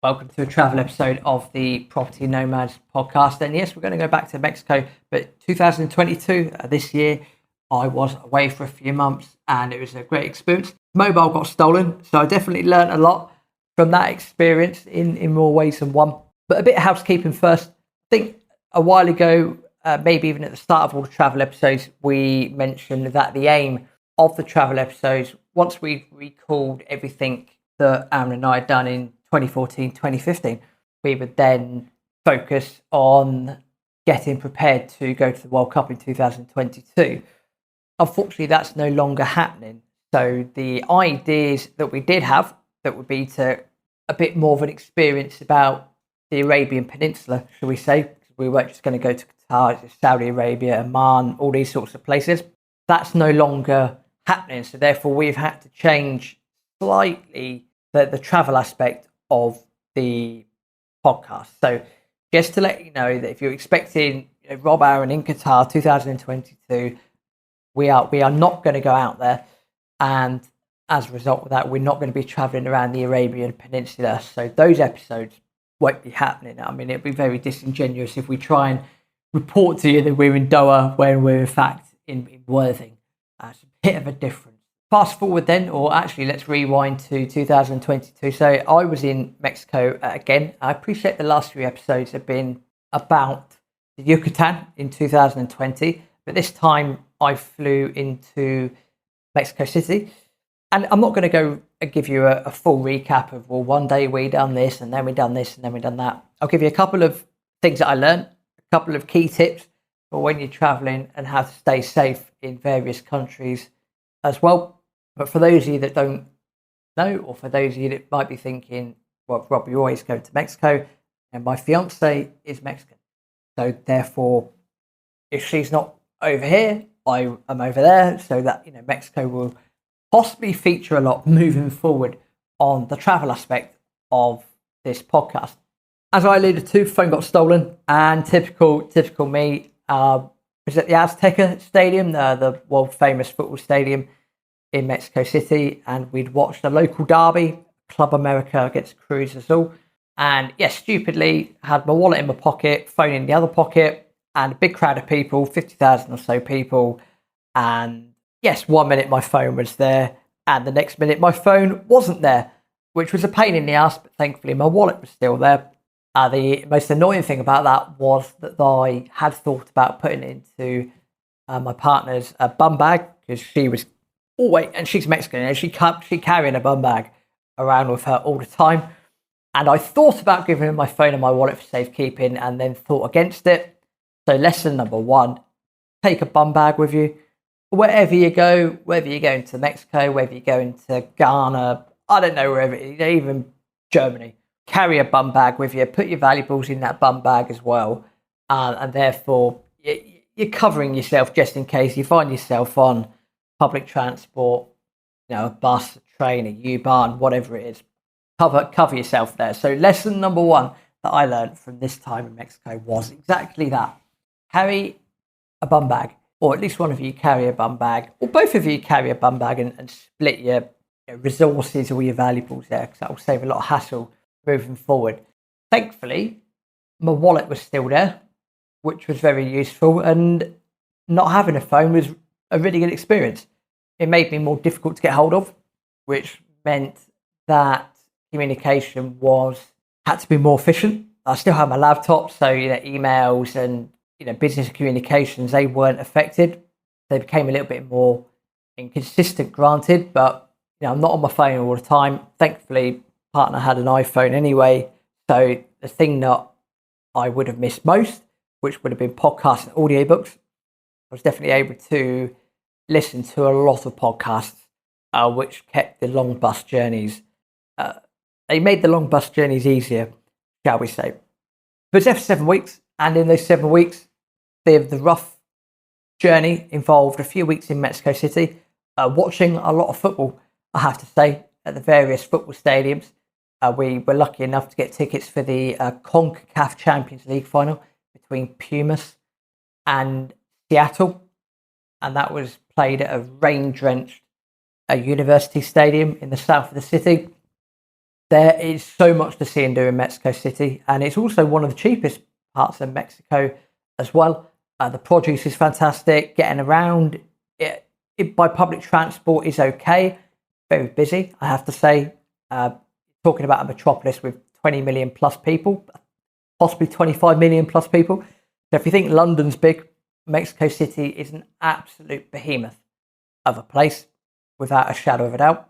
Welcome to a travel episode of the Property Nomads Podcast. And yes, we're going to go back to Mexico, but 2022, this year, I was away for a few months and it was a great experience. Mobile got stolen, so I definitely learned a lot from that experience in more ways than one. But a bit of housekeeping first. I think a while ago, maybe even at the start of all the travel episodes, we mentioned that the aim of the travel episodes, once we recalled everything that Aaron and I had done in 2014, 2015, we would then focus on getting prepared to go to the World Cup in 2022. Unfortunately, that's no longer happening. So the ideas that we did have, that would be to a bit more of an experience about the Arabian Peninsula, shall we say. We weren't just going to go to Qatar, Saudi Arabia, Oman, all these sorts of places. That's no longer happening. So therefore, we've had to change slightly the travel aspect of the podcast. So just to let you know that if you're expecting Rob Aaron in Qatar 2022, we are not going to go out there, and as a result of that, we're not going to be traveling around the Arabian Peninsula. So those episodes won't be happening. I mean, it'd be very disingenuous if we try and report to you that we're in Doha when we're in fact in Worthing. It's a bit of a difference. Fast forward then, or actually let's rewind to 2022. So I was in Mexico again. I appreciate the last few episodes have been about the Yucatan in 2020, but this time I flew into Mexico City. And I'm not going to go and give you a full recap of, well, one day we done this and then we done this and then we done that. I'll give you a couple of things that I learned, a couple of key tips for when you're traveling and how to stay safe in various countries as well. But for those of you that don't know, or for those of you that might be thinking, well, Rob, you always go to Mexico, and my fiance is Mexican. So therefore, if she's not over here, I am over there. So that, Mexico will possibly feature a lot moving forward on the travel aspect of this podcast. As I alluded to, phone got stolen, and typical me, was at the Azteca Stadium, the world famous football stadium in Mexico City, and we'd watched a local derby, Club America against Cruz Azul. And yes, stupidly had my wallet in my pocket, phone in the other pocket, and a big crowd of people, 50,000 or so people. And yes, 1 minute my phone was there, and the next minute my phone wasn't there, which was a pain in the ass, but thankfully my wallet was still there. The most annoying thing about that was that I had thought about putting it into my partner's bum bag, because she was and she's Mexican, and she carrying a bum bag around with her all the time. And I thought about giving her my phone and my wallet for safekeeping, and then thought against it. So lesson number one, take a bum bag with you. Wherever you go, whether you're going to Mexico, whether you're going to Ghana, I don't know, wherever, even Germany, carry a bum bag with you, put your valuables in that bum bag as well. And therefore, you're covering yourself just in case you find yourself on public transport, a bus, a train, a U-Bahn, whatever it is. Cover yourself there. So lesson number one that I learned from this time in Mexico was exactly that. Carry a bum bag, or at least one of you carry a bum bag, or both of you carry a bum bag, and split your resources or your valuables there, because that will save a lot of hassle moving forward. Thankfully, my wallet was still there, which was very useful, and not having a phone was a really good experience. It made me more difficult to get hold of, which meant that communication had to be more efficient. I still have my laptop, so emails and business communications, they weren't affected. They became a little bit more inconsistent, granted, but I'm not on my phone all the time. Thankfully, partner had an iPhone anyway, so the thing that I would have missed most, which would have been podcasts and audiobooks, I was definitely able to listen to a lot of podcasts, which kept the long bus journeys. They made the long bus journeys easier, shall we say. But it's there for 7 weeks, and in those 7 weeks, the rough journey involved a few weeks in Mexico City, watching a lot of football, I have to say, at the various football stadiums. We were lucky enough to get tickets for the CONCACAF Champions League final between Pumas and Seattle, and that was played at a rain-drenched university stadium in the south of the city. There is so much to see and do in Mexico City, and it's also one of the cheapest parts of Mexico as well. The produce is fantastic. Getting around it by public transport is okay. Very busy, I have to say. Talking about a metropolis with 20 million plus people, possibly 25 million plus people. So if you think London's big, Mexico City is an absolute behemoth of a place, without a shadow of a doubt.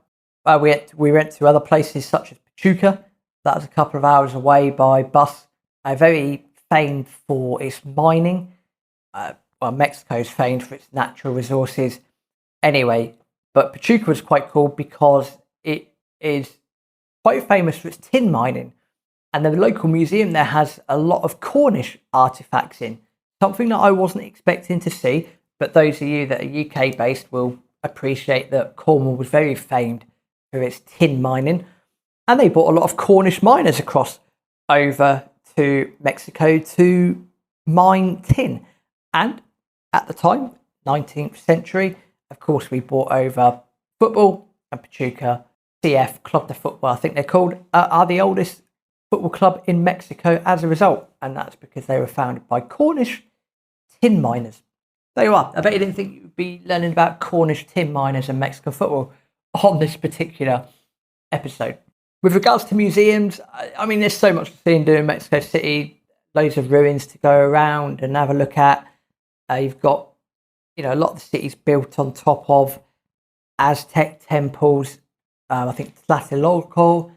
We went to other places such as Pachuca. That was a couple of hours away by bus. Very famed for its mining. Mexico is famed for its natural resources anyway. But Pachuca was quite cool because it is quite famous for its tin mining. And the local museum there has a lot of Cornish artifacts in. Something that I wasn't expecting to see. But those of you that are UK based will appreciate that Cornwall was very famed for its tin mining. And they brought a lot of Cornish miners across over to Mexico to mine tin. And at the time, 19th century, of course, we brought over football, and Pachuca CF, Club de Football, I think they're called, are the oldest football club in Mexico as a result. And that's because they were founded by Cornish tin miners. There you are. I bet you didn't think you'd be learning about Cornish tin miners and Mexican football on this particular episode. With regards to museums, I mean, there's so much to see and do in Mexico City. Loads of ruins to go around and have a look at. You've got, a lot of the city's built on top of Aztec temples. I think Tlatelolco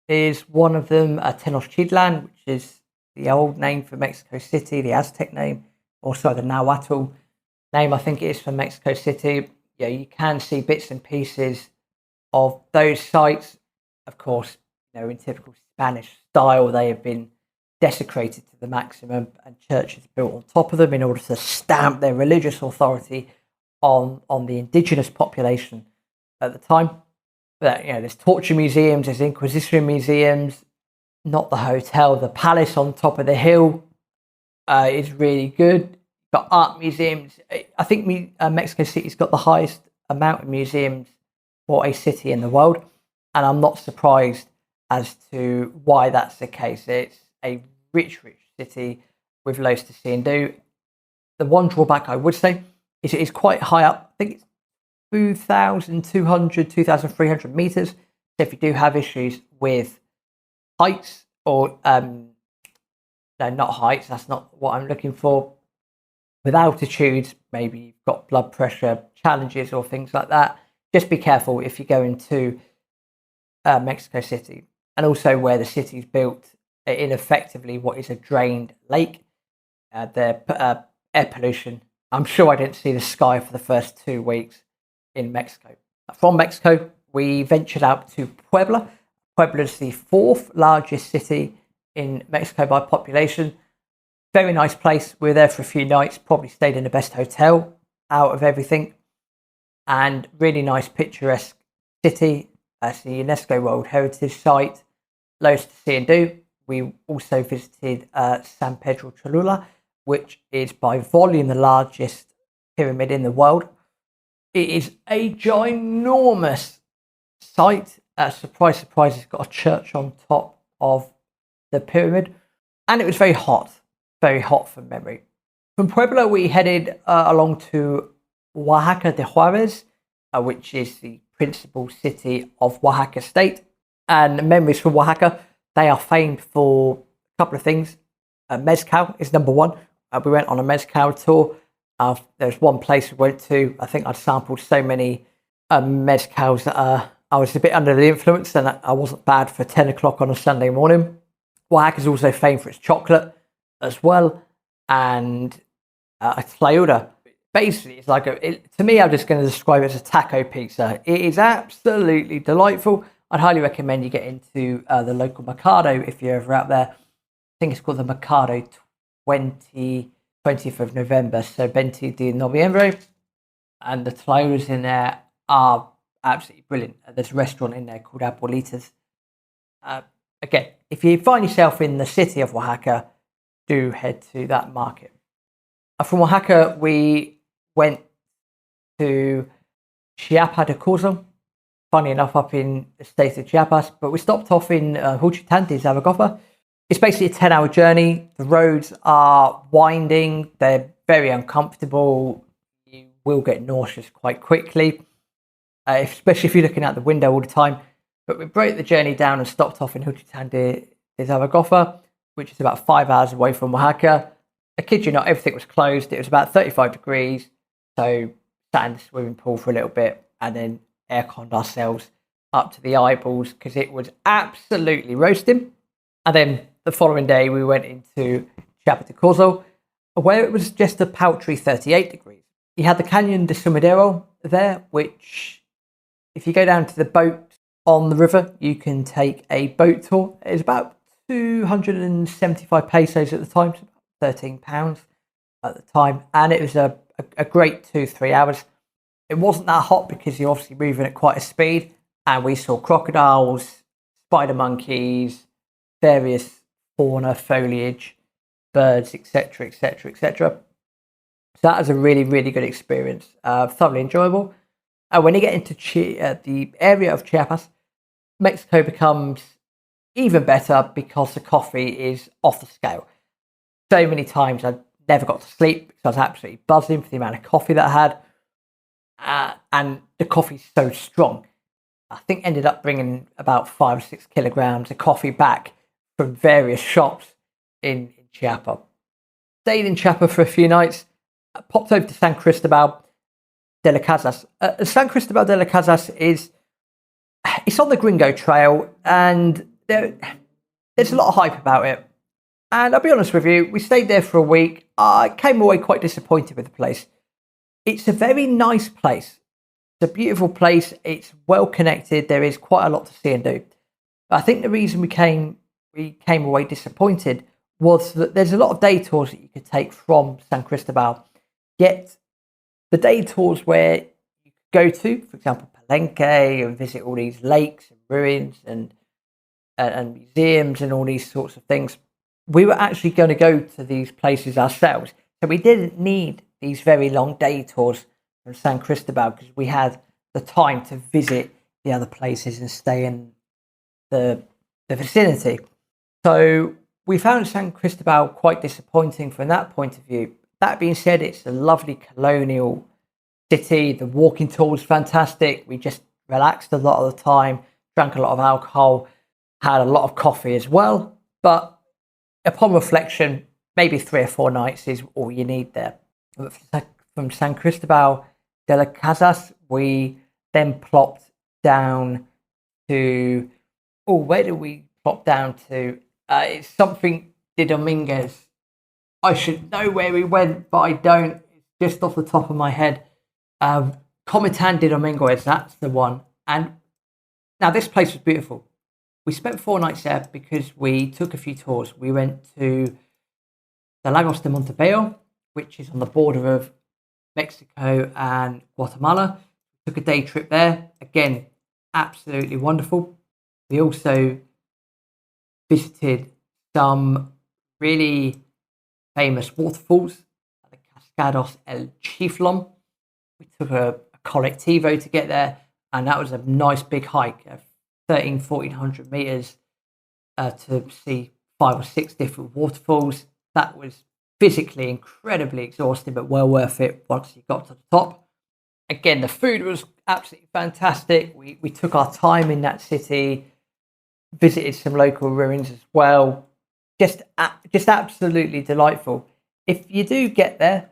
is one of them. Tenochtitlan, which is the old name for Mexico City, the Aztec name. Also the Nahuatl name, I think it is, for Mexico City. Yeah, you can see bits and pieces of those sites. Of course, in typical Spanish style, they have been desecrated to the maximum, and churches built on top of them in order to stamp their religious authority on the indigenous population at the time. But there's torture museums, there's Inquisition museums, not the hotel, the palace on top of the hill is really good. Got art museums. I think Mexico City's got the highest amount of museums for a city in the world, and I'm not surprised as to why that's the case. It's a rich city with loads to see and do. The one drawback I would say is it is quite high up. I think it's 2,200, 2,300 meters. So if you do have issues with heights or no, not heights, that's not what I'm looking for. With altitudes, maybe you've got blood pressure challenges or things like that. Just be careful if you go into Mexico City, and also where the city's built in effectively what is a drained lake. The air pollution. I'm sure I didn't see the sky for the first 2 weeks in Mexico. From Mexico, we ventured out to Puebla. Puebla is the 4th largest city in Mexico by population. Very nice place. We were there for a few nights, probably stayed in the best hotel out of everything. And really nice picturesque city. It's the UNESCO World Heritage Site. Loads to see and do. We also visited San Pedro Cholula, which is by volume the largest pyramid in the world. It is a ginormous site. Surprise, surprise, it's got a church on top of the pyramid. And it was very hot from memory. From Puebla, we headed along to Oaxaca de Juarez, which is the principal city of Oaxaca state. And memories from Oaxaca, they are famed for a couple of things. Mezcal is number one. We went on a mezcal tour. There's one place we went to. I think I'd sampled so many mezcals that I was a bit under the influence, and I wasn't bad for 10 o'clock on a Sunday morning. Oaxaca is also famed for its chocolate as well, and a tlayuda. Basically, it's like to me, I'm just going to describe it as a taco pizza. It is absolutely delightful. I'd highly recommend you get into the local Mercado if you're ever out there. I think it's called the Mercado 20th of November, so 20 de Noviembre. And the tlayudas in there are absolutely brilliant. There's a restaurant in there called Abuelitas. Again, if you find yourself in the city of Oaxaca, do head to that market. From Oaxaca, we went to Chiapa de Corzo, funny enough, up in the state of Chiapas, but we stopped off in Juchitán de Zaragoza. It's basically a 10-hour journey. The roads are winding. They're very uncomfortable. You will get nauseous quite quickly, especially if you're looking out the window all the time. But we broke the journey down and stopped off in Juchitán de Zaragoza, which is about 5 hours away from Oaxaca. I kid you not, everything was closed. It was about 35 degrees. So sat in the swimming pool for a little bit and then airconned ourselves up to the eyeballs because it was absolutely roasting. And then the following day, we went into Chiapa de Corzo, where it was just a paltry 38 degrees. You had the Canyon de Sumidero there, which, if you go down to the boat on the river, you can take a boat tour. It was about 275 pesos at the time, so about £13 at the time. And it was a great 2-3 hours. It wasn't that hot because you're obviously moving at quite a speed. And we saw crocodiles, spider monkeys, various fauna, foliage, birds, etc., etc., etc. So that was a really, really good experience. Thoroughly enjoyable. And when you get into the area of Chiapas, Mexico becomes even better because the coffee is off the scale. So many times I never got to sleep because I was absolutely buzzing for the amount of coffee that I had. And the coffee's so strong. I think ended up bringing about 5 or 6 kilograms of coffee back from various shops in Chiapa. Stayed in Chiapa for a few nights, popped over to San Cristobal de las Casas. San Cristobal de las Casas it's on the Gringo Trail, and there's a lot of hype about it. And I'll be honest with you, we stayed there for a week. I came away quite disappointed with the place. It's a very nice place. It's a beautiful place. It's well connected. There is quite a lot to see and do. But I think the reason we came away disappointed was that there's a lot of day tours that you could take from San Cristobal. Yet the day tours where you could go to, for example, Palenque, and visit all these lakes and ruins and museums and all these sorts of things, we were actually going to go to these places ourselves. So we didn't need these very long day tours from San Cristobal because we had the time to visit the other places and stay in the vicinity. So we found San Cristobal quite disappointing from that point of view. That being said, it's a lovely colonial city. The walking tour was fantastic. We just relaxed a lot of the time, drank a lot of alcohol, had a lot of coffee as well. But upon reflection, maybe 3 or 4 nights is all you need there. From San Cristobal de las Casas, we then plopped down to... Oh, where did we plop down to? It's something de Dominguez. I should know where we went, but I don't. It's just off the top of my head. Comitán de Dominguez, that's the one. And now this place was beautiful. We spent 4 nights there because we took a few tours. We went to the Lagos de Montebello, which is on the border of Mexico and Guatemala. Took a day trip there. Again, absolutely wonderful. We also visited some really famous waterfalls, the Cascados El Chiflón. We took a colectivo to get there, and that was a nice big hike, 1,400 meters to see 5 or 6 different waterfalls. That was physically incredibly exhausting, but well worth it once you got to the top. Again, the food was absolutely fantastic. We took our time in that city, visited some local ruins as well. Just absolutely delightful. If you do get there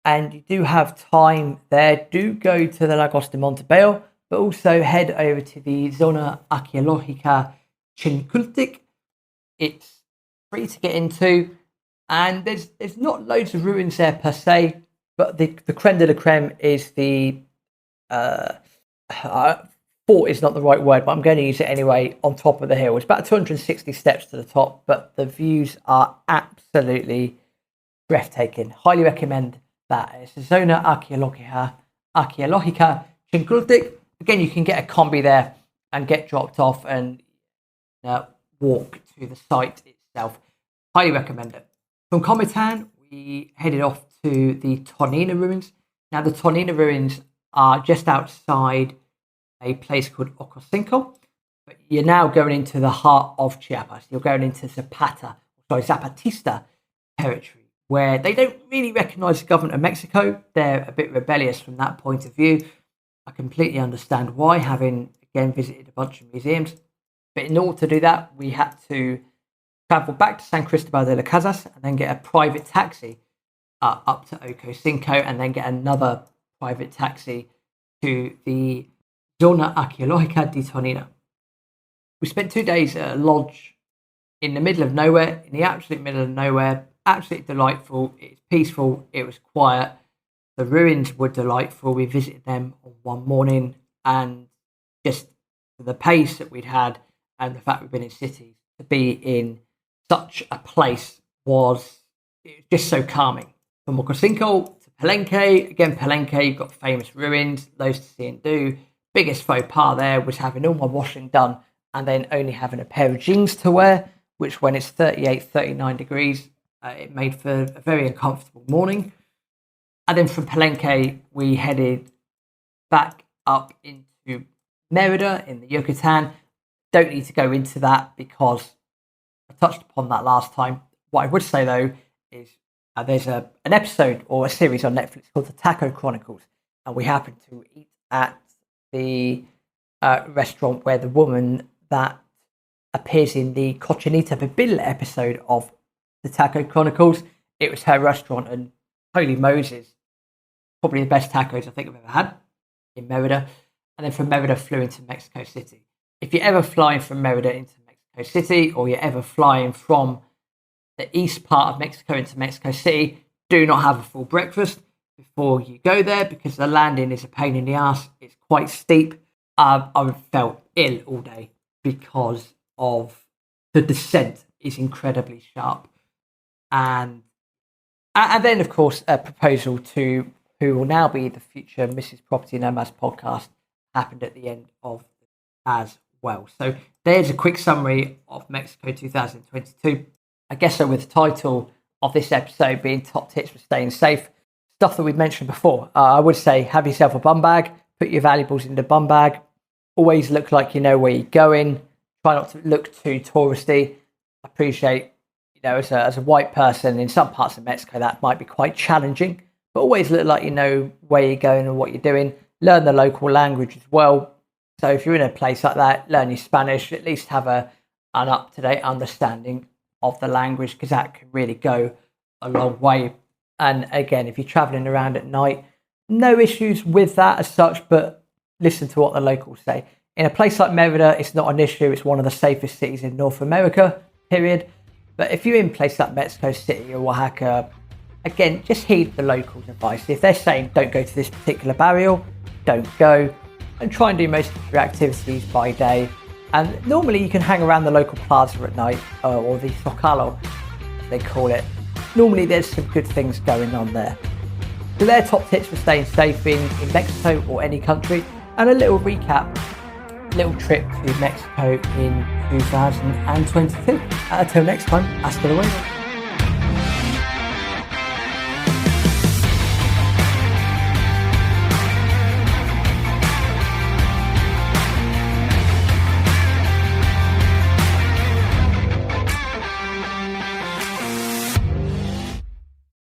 and you do have time there, do go to the Lagos de Montebello, but also head over to the Zona Arqueológica Chincultic. It's free to get into, and there's not loads of ruins there per se, but the creme de la creme is the fort is not the right word, but I'm going to use it anyway, on top of the hill. It's about 260 steps to the top, but the views are absolutely breathtaking. Highly recommend that. It's the Zona Arqueológica Chincultic. Again, you can get a combi there and get dropped off and walk to the site itself. Highly recommend it. From Comitán, we headed off to the Tonina ruins. Now, the Tonina ruins are just outside a place called Ocosinco. But you're now going into the heart of Chiapas. You're going into Zapatista territory, where they don't really recognize the government of Mexico. They're a bit rebellious from that point of view. I completely understand why, having, again, visited a bunch of museums. But in order to do that, we had to travel back to San Cristobal de las Casas and then get a private taxi up to Ocosinco, and then get another private taxi to the Zona Arqueológica de Tonina. We spent 2 days at a lodge in the middle of nowhere, in the absolute middle of nowhere. Absolutely delightful. It's peaceful. It was quiet. The ruins were delightful. We visited them on one morning, and just the pace that we'd had and the fact we've been in cities, to be in such a place was just so calming. From Ocosinco to Palenque, again, Palenque, you've got famous ruins, loads to see and do. Biggest faux pas there was having all my washing done and then only having a pair of jeans to wear, which when it's 38, 39 degrees, it made for a very uncomfortable morning. And then from Palenque, we headed back up into Merida in the Yucatan. Don't need to go into that because I touched upon that last time. What I would say, though, is there's an episode or a series on Netflix called The Taco Chronicles, and we happened to eat at the restaurant where the woman that appears in the Cochinita Pibil episode of The Taco Chronicles, it was her restaurant, and holy Moses, probably the best tacos I think I've ever had in Merida. And then from Merida flew into Mexico City. If you're ever flying from Merida into Mexico City, or you're ever flying from the east part of Mexico into Mexico City, do not have a full breakfast before you go there, because the landing is a pain in the ass. It's quite steep. I felt ill all day because of the descent is incredibly sharp. And then, of course, a proposal to who will now be the future Mrs. Property Nomads podcast happened at the end of as well. So there's a quick summary of Mexico 2022. I guess so, with the title of this episode being Top Tips for Staying Safe, stuff that we've mentioned before. I would say have yourself a bum bag, put your valuables in the bum bag, always look like you know where you're going, try not to look too touristy. I appreciate, as a white person in some parts of Mexico, that might be quite challenging, but always look like you know where you're going and what you're doing. Learn the local language as well. So if you're in a place like that, learn your Spanish, at least have an up-to-date understanding of the language, because that can really go a long way. And again, if you're traveling around at night, no issues with that as such, but listen to what the locals say. In a place like Merida, it's not an issue. It's one of the safest cities in North America, period. But if you're in a place like Mexico City or Oaxaca, again, just heed the locals' advice. If they're saying don't go to this particular barrio, don't go, and try and do most of your activities by day. And normally you can hang around the local plaza at night, or the Zocalo, as they call it. Normally there's some good things going on there. So they're top tips for staying safe in Mexico or any country. And a little recap, little trip to Mexico in 2022. Until next time, hasta luego.